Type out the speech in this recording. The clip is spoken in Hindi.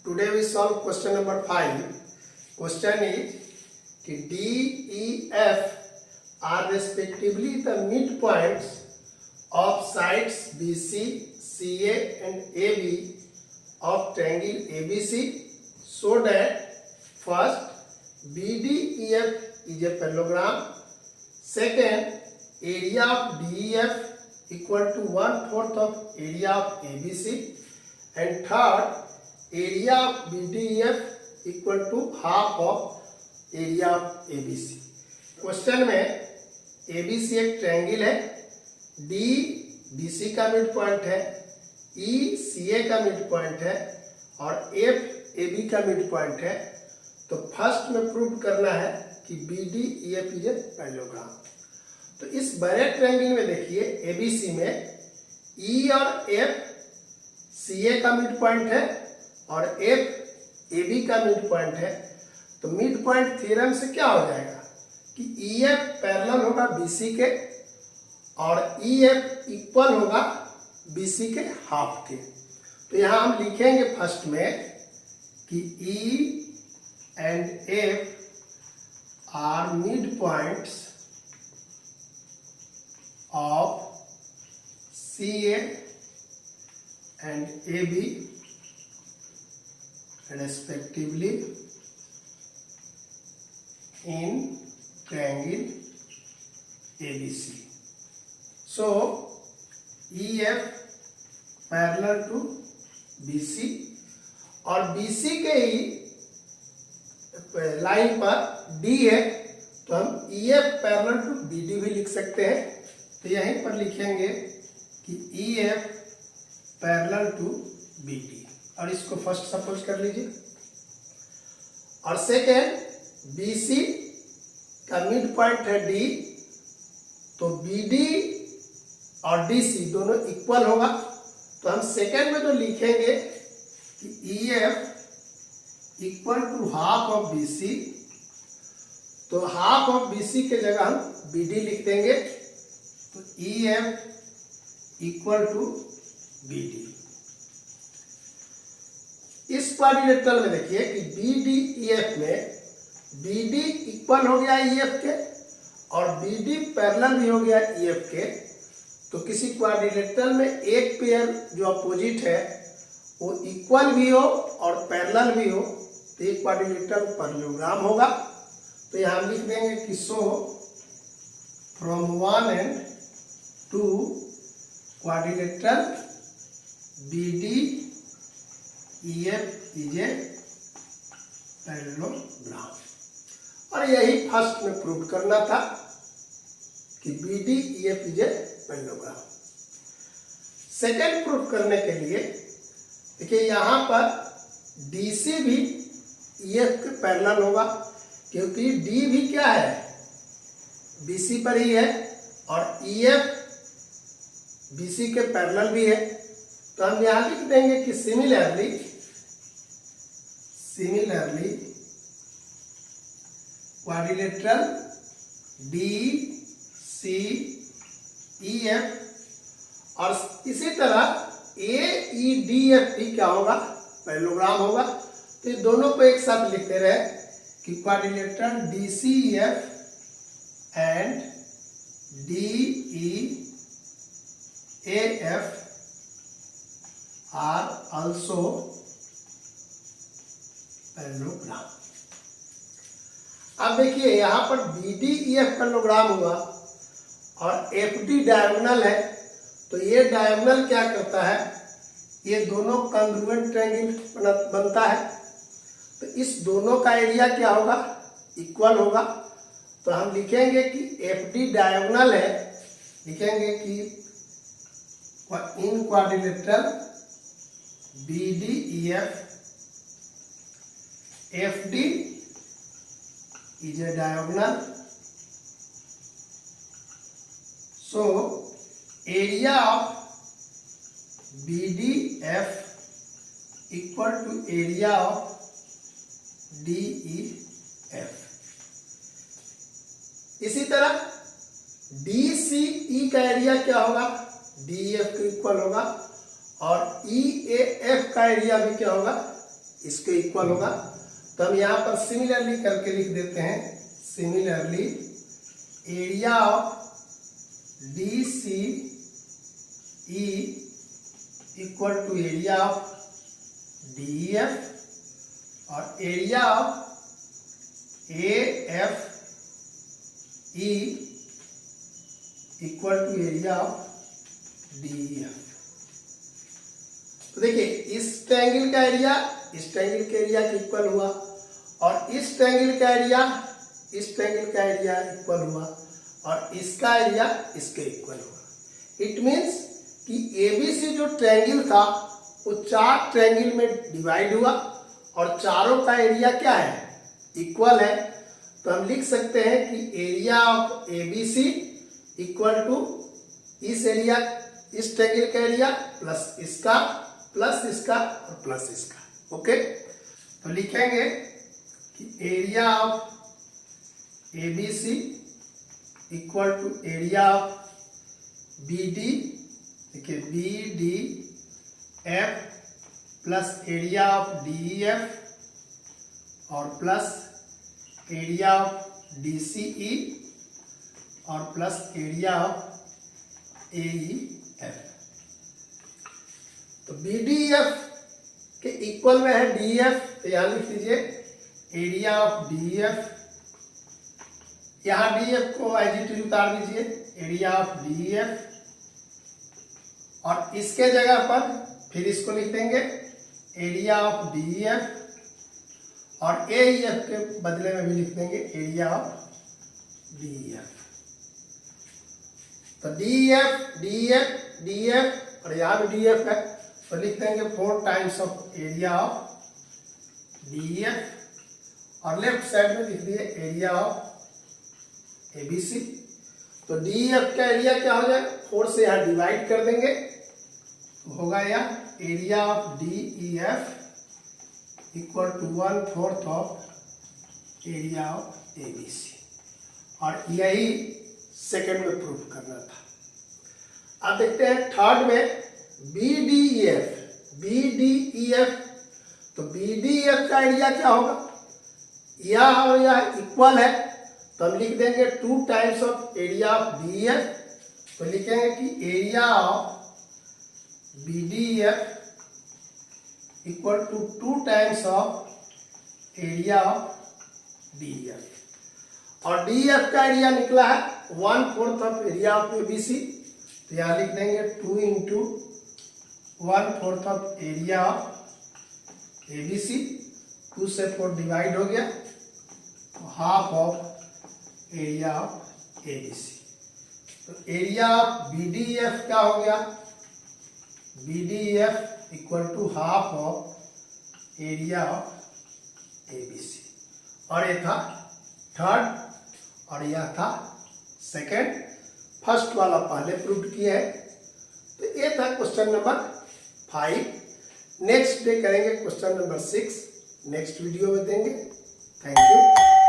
Today we solve question number 5. Question is D, E, F are respectively the midpoints of sides BC, CA and AB of triangle ABC so that first BDEF is a parallelogram, second area of DEF equal to 1/4 of area of ABC and third area of BDEF equal to half of area of ABC। Question में ABC एक ट्रायंगल है, D BC का मिड पॉइंट है, E CA का मिड पॉइंट है और F AB का मिड पॉइंट है। तो फर्स्ट में प्रूव करना है कि BDEF इज ए पैरेललोग्राम। तो इस बड़े ट्रायंगल में देखिए ABC में E और F CA का मिड पॉइंट है और F AB का मिड पॉइंट है। तो मिड पॉइंट थ्योरम से क्या हो जाएगा कि EF पैरेलल होगा BC के और EF इक्वल होगा BC के हाफ के। तो यहां हम लिखेंगे फर्स्ट में कि E and F are midpoints of CA and AB respectively in triangle ABC. So EF parallel to BC और BC के ही लाइन पर D है तो हम EF पैरेलल टू BD भी लिख सकते हैं। तो यहीं पर लिखेंगे कि EF पैरेलल टू BD और इसको फर्स्ट सपोज कर लीजिए। और सेकेंड BC का मिड पॉइंट है D, तो BD और DC दोनों इक्वल होगा। तो हम सेकेंड में तो लिखेंगे कि EF equal to half of BC, तो हाफ ऑफ BC के जगह हम BD लिख देंगे। तो EF इक्वल टू BD। इस क्वाड्रिलेटरल में देखिए कि BDEF में BD इक्वल हो गया EF के और BD पैरेलल भी हो गया EF के। तो किसी क्वाड्रिलेटरल में एक पेयर जो अपोजिट है वो इक्वल भी हो और पैरेलल भी हो तो एक क्वाड्रिलेटरल पैरेललोग्राम होगा। तो यहां हम लिख देंगे कि so from one and two quadrilateral BDEF is a parallelogram. और यही फर्स्ट में प्रूव करना था कि BDEF is a parallelogram. Second proof करने के लिए देखिए यहां पर DC भी EF के पैरेलल होगा क्योंकि D भी क्या है BC पर ही है और EF BC के पैरेलल भी है। तो हम यहां लिख देंगे कि सिमिलरली क्वाड्रिलेटरल DCEF और इसी तरह AEDF भी क्या होगा पैरेललोग्राम होगा। तो ये दोनों को एक साथ लिखते रहे कि quadrilateral DCEF and DEAF are also parallelogram. अब देखिए यहां पर BDEF पैरेललोग्राम हुआ और FD डायगोनल है। तो ये डायगोनल क्या करता है, ये दोनों कॉन्ग्रुएंट ट्रायंगल बनता है। तो इस दोनों का एरिया क्या होगा इक्वल होगा। तो हम लिखेंगे कि FD डायगोनल है, लिखेंगे कि इन quadrilateral BDEF FD is a diagonal, so area of BDF equal to area of DEF। इसी तरह DCE का एरिया क्या होगा DEF के इक्वल होगा और ई ए एफ का एरिया भी क्या होगा, इसके इक्वल होगा। तो हम यहाँ पर सिमिलरली करके लिख देते हैं, similarly area of D C E equal to area of D F और area of A F E equal to area of D F. तो देखिए इस ट्रायंगल का एरिया इस ट्रायंगल के एरिया के इक्वल हुआ और इस ट्रायंगल का एरिया इस ट्रायंगल का एरिया इक्वल हुआ और इसका एरिया इसके इक्वल हुआ। इट मीन्स कि एबीसी जो ट्रायंगल था वो 4 ट्रायंगल में डिवाइड हुआ और चारों का एरिया क्या है, इक्वल है। तो हम लिख सकते हैं कि area of ABC equal to इस एरिया इस ट्रायंगल का एरिया प्लस इसका और प्लस इसका। ओके, तो लिखेंगे कि area of ABC equal to area of BD, देखिए BD F plus area of D F और plus area of D C E और plus area of A F. तो बी डी एफ के इक्वल में है डी एफ, तो यहां लिख लीजिए एरिया ऑफ डी एफ, यहां डी एफ को एज इट इज उतार दीजिए, एरिया ऑफ डी एफ और इसके जगह पर फिर इसको लिख देंगे एरिया ऑफ डी एफ और ए एफ के बदले में भी लिख देंगे एरिया ऑफ डी एफ। तो डी एफ और यहाँ भी डी एफ है, तो लिख देंगे 4 times of area of D F और लेफ्ट साइड में लिख दिए एरिया ऑफ एबीसी। तो डी एफ का एरिया क्या हो जाएगा, 4 से यहाँ डिवाइड कर देंगे, होगा यहाँ area of D E F equal to 1/4 of area of ABC. और यही सेकंड में प्रूफ करना था। अब देखते हैं थर्ड में बी डी ई एफ। तो बी डी एफ का एरिया क्या होगा, यह और यह इक्वल है, तो हम लिख देंगे 2 times of area of D F. तो लिखेंगे कि area of B D F equal to 2 times of area of D F और डी एफ का एरिया निकला है 1/4 ऑफ एरिया ऑफ एबीसी। तो यहाँ लिख देंगे 2 into 1/4 of area of ABC, 2 से 4 डिवाइड हो गया, तो half of area of ABC. तो area of B D F क्या हो गया, B D F equal to half of area of ABC. और ये था थर्ड और यह था सेकंड। फर्स्ट वाला पहले प्रूव किया है। तो ये था क्वेश्चन नंबर 5। नेक्स्ट डे करेंगे क्वेश्चन नंबर 6, नेक्स्ट वीडियो में देंगे। Thank you.